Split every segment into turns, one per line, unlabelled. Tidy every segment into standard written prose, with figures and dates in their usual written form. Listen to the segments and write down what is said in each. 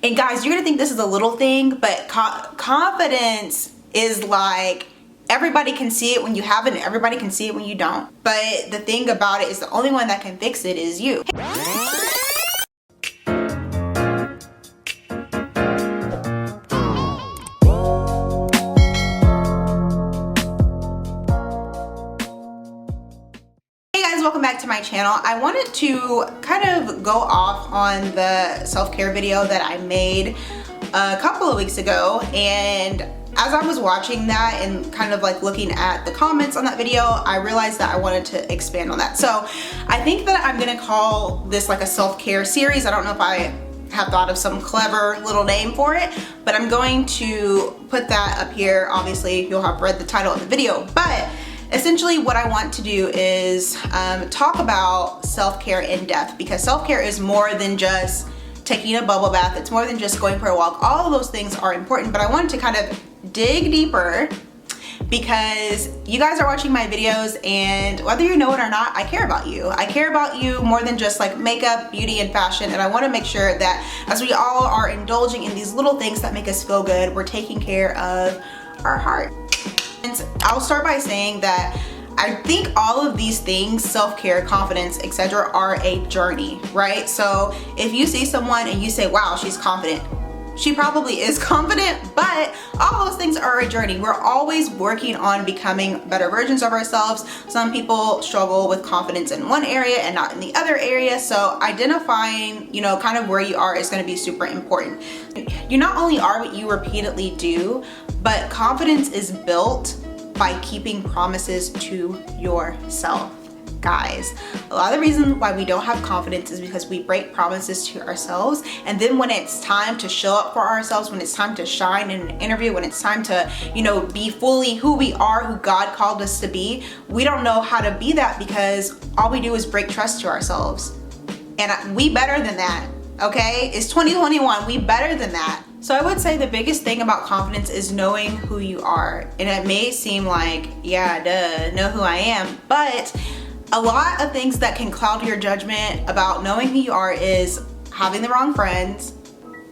And guys, you're gonna think this is a little thing, but confidence is like, everybody can see it when you have it and everybody can see it when you don't. But the thing about it is the only one that can fix it is you. Welcome back to my channel. I wanted to kind of go off on the self-care video that I made a couple of weeks ago, and as I was watching that and kind of like looking at the comments on that video, I realized that I wanted to expand on that. So I think that I'm gonna call this like a self-care series. I don't know if I have thought of some clever little name for it, but I'm going to put that up here. Obviously you'll have read the title of the video, but essentially what I want to do is talk about self-care in depth, because self-care is more than just taking a bubble bath. It's more than just going for a walk. All of those things are important, but I wanted to kind of dig deeper because you guys are watching my videos, and whether you know it or not, I care about you. I care about you more than just like makeup, beauty, and fashion, and I want to make sure that as we all are indulging in these little things that make us feel good, we're taking care of our heart. And I'll start by saying that I think all of these things, self-care, confidence, etc., are a journey, right? So if you see someone and you say, wow, she's confident, she probably is confident, but all those things are a journey. We're always working on becoming better versions of ourselves. Some people struggle with confidence in one area and not in the other area. So identifying, you know, kind of where you are is going to be super important. You not only are what you repeatedly do, but confidence is built by keeping promises to yourself. Guys, a lot of the reason why we don't have confidence is because we break promises to ourselves, and then when it's time to show up for ourselves, when it's time to shine in an interview, when it's time to, you know, be fully who we are, who God called us to be, we don't know how to be that because all we do is break trust to ourselves. And we better than that, okay? It's 2021, we better than that. So I would say the biggest thing about confidence is knowing who you are. And it may seem like, yeah, duh, know who I am, but a lot of things that can cloud your judgment about knowing who you are is having the wrong friends,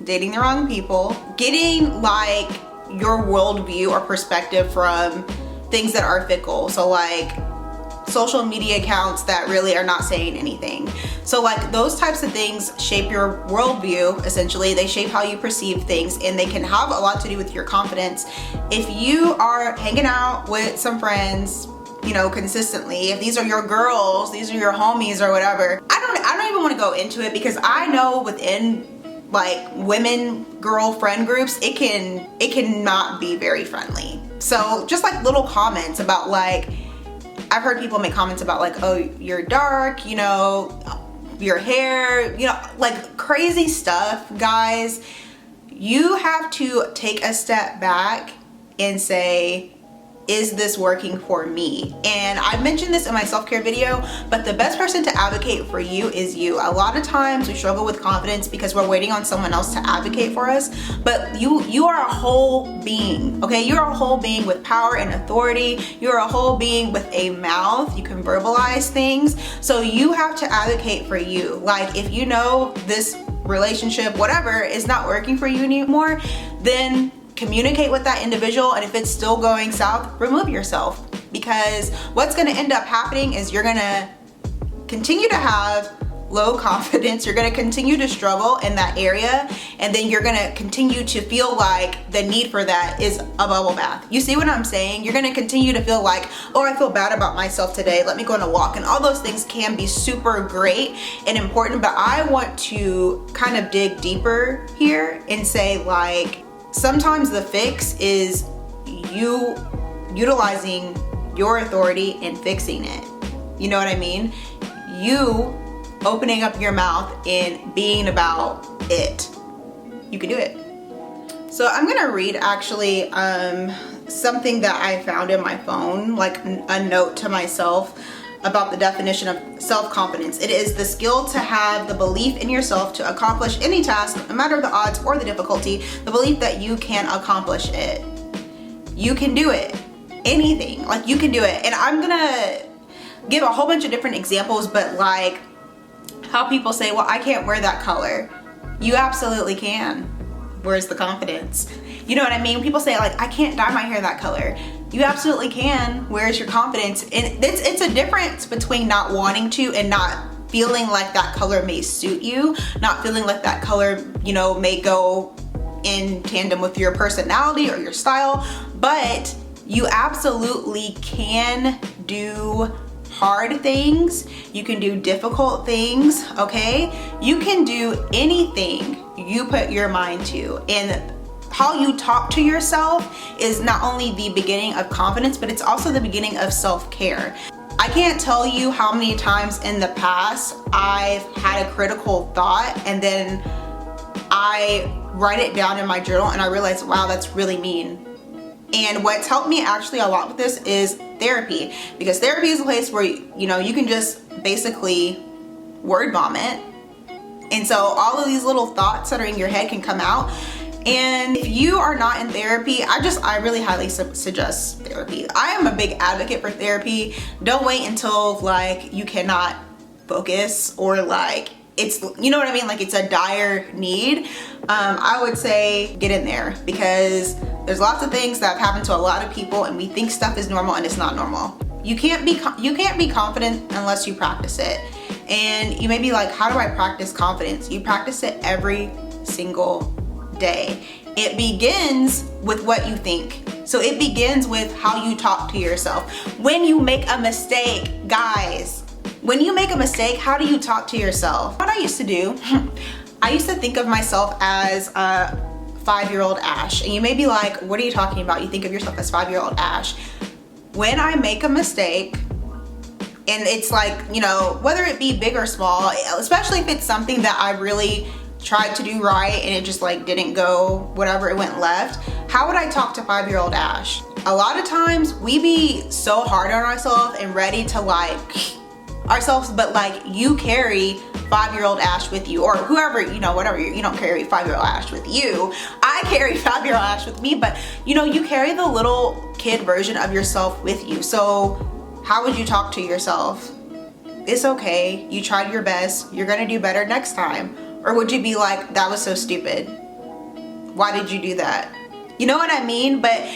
dating the wrong people, getting like your worldview or perspective from things that are fickle. So like social media accounts that really are not saying anything. So like those types of things shape your worldview. Essentially, they shape how you perceive things, and they can have a lot to do with your confidence. If you are hanging out with some friends, you know, consistently, if these are your girls, these are your homies or whatever, I don't even want to go into it, because I know within like women girlfriend groups, it can not be very friendly. So just like little comments about like, I've heard people make comments about like, oh, you're dark, you know, your hair, you know, like crazy stuff. Guys, you have to take a step back and say, is this working for me? And I mentioned this in my self-care video, but the best person to advocate for you is you. A lot of times we struggle with confidence because we're waiting on someone else to advocate for us, but you are a whole being, okay? You're a whole being with power and authority. You're a whole being with a mouth. You can verbalize things. So you have to advocate for you. Like if you know this relationship, whatever, is not working for you anymore, then communicate with that individual, and if it's still going south, remove yourself, because what's going to end up happening is you're going to continue to have low confidence, you're going to continue to struggle in that area, and then you're going to continue to feel like the need for that is a bubble bath. You see what I'm saying? You're going to continue to feel like, oh, I feel bad about myself today, let me go on a walk. And all those things can be super great and important, but I want to kind of dig deeper here and say, like, sometimes the fix is you utilizing your authority and fixing it. You know what I mean? You opening up your mouth and being about it. You can do it. So I'm gonna read actually something that I found in my phone, like a note to myself about the definition of self-confidence. It is the skill to have the belief in yourself to accomplish any task, no matter the odds or the difficulty, the belief that you can accomplish it. You can do it. Anything, like you can do it. And I'm gonna give a whole bunch of different examples, but like how people say, well, I can't wear that color. You absolutely can. Where's the confidence? You know what I mean? People say like, I can't dye my hair that color. You absolutely can. Where's your confidence? And it's a difference between not wanting to and not feeling like that color may suit you, not feeling like that color, you know, may go in tandem with your personality or your style, but you absolutely can do hard things. You can do difficult things, okay? You can do anything you put your mind to. And how you talk to yourself is not only the beginning of confidence, but it's also the beginning of self-care. I can't tell you how many times in the past I've had a critical thought and then I write it down in my journal and I realize, wow, that's really mean. And what's helped me actually a lot with this is therapy, because therapy is a place where, you know, you can just basically word vomit. And so all of these little thoughts that are in your head can come out. And if you are not in therapy, I really highly suggest therapy. I am a big advocate for therapy. Don't wait until like you cannot focus or like it's, you know what I mean? Like it's a dire need. I would say get in there, because there's lots of things that have happened to a lot of people and we think stuff is normal and it's not normal. You can't be confident unless you practice it. And you may be like, how do I practice confidence? You practice it every single day. It begins with what you think. So it begins with how you talk to yourself. When you make a mistake, guys, when you make a mistake, how do you talk to yourself? What I used to do, I used to think of myself as a 5-year-old Ash. And you may be like, what are you talking about? You think of yourself as 5-year-old Ash. When I make a mistake, and it's like, you know, whether it be big or small, especially if it's something that I really tried to do right and it just like didn't go, whatever, it went left, how would I talk to 5-year-old Ash? A lot of times we be so hard on ourselves and ready to like ourselves, but like you carry 5-year-old Ash with you, or whoever, you know, whatever, you don't carry 5-year-old Ash with you. I carry 5-year-old Ash with me, but you know, you carry the little kid version of yourself with you. So how would you talk to yourself? It's okay, you tried your best, you're gonna do better next time. Or would you be like, that was so stupid, why did you do that? You know what I mean? But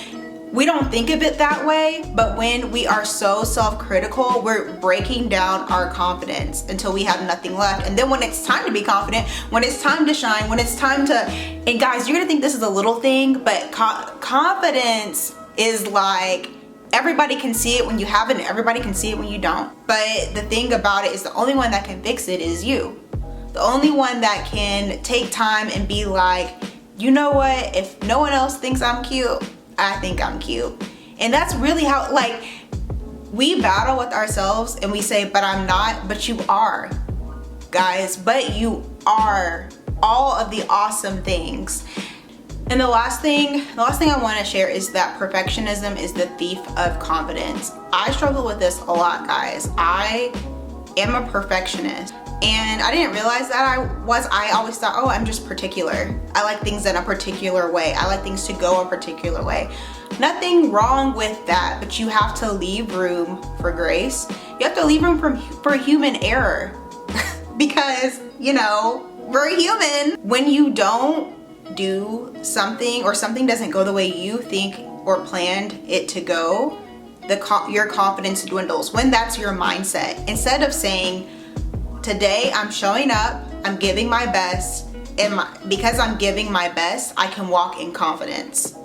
we don't think of it that way. But when we are so self-critical, we're breaking down our confidence until we have nothing left. And then when it's time to be confident, when it's time to shine, when it's time to, and guys, you're gonna think this is a little thing, but confidence is like, everybody can see it when you have it and everybody can see it when you don't. But the thing about it is the only one that can fix it is you. The only one that can take time and be like, you know what, if no one else thinks I'm cute, I think I'm cute. And that's really how, like, we battle with ourselves and we say, but I'm not, but you are, guys, but you are all of the awesome things. And the last thing I want to share is that perfectionism is the thief of confidence. I struggle with this a lot, guys. I am a perfectionist. And I didn't realize that I always thought, oh, I'm just particular. I like things in a particular way. I like things to go a particular way. Nothing wrong with that, but you have to leave room for grace. You have to leave room for human error because, you know, we're human. When you don't do something or something doesn't go the way you think or planned it to go, your confidence dwindles. When that's your mindset, instead of saying, today I'm showing up, I'm giving my best, and because I'm giving my best, I can walk in confidence.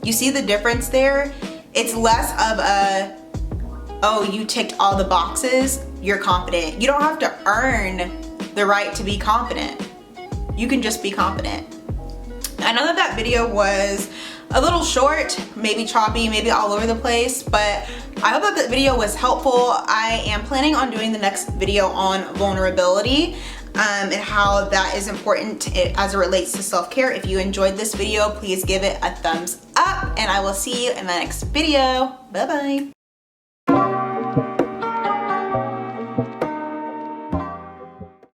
You see the difference there? It's less of a, oh, you ticked all the boxes, you're confident. You don't have to earn the right to be confident. You can just be confident. I know that video was a little short, maybe choppy, maybe all over the place, but I hope that the video was helpful. I am planning on doing the next video on vulnerability and how that is important as it relates to self-care. If you enjoyed this video, please give it a thumbs up and I will see you in the next video. Bye-bye.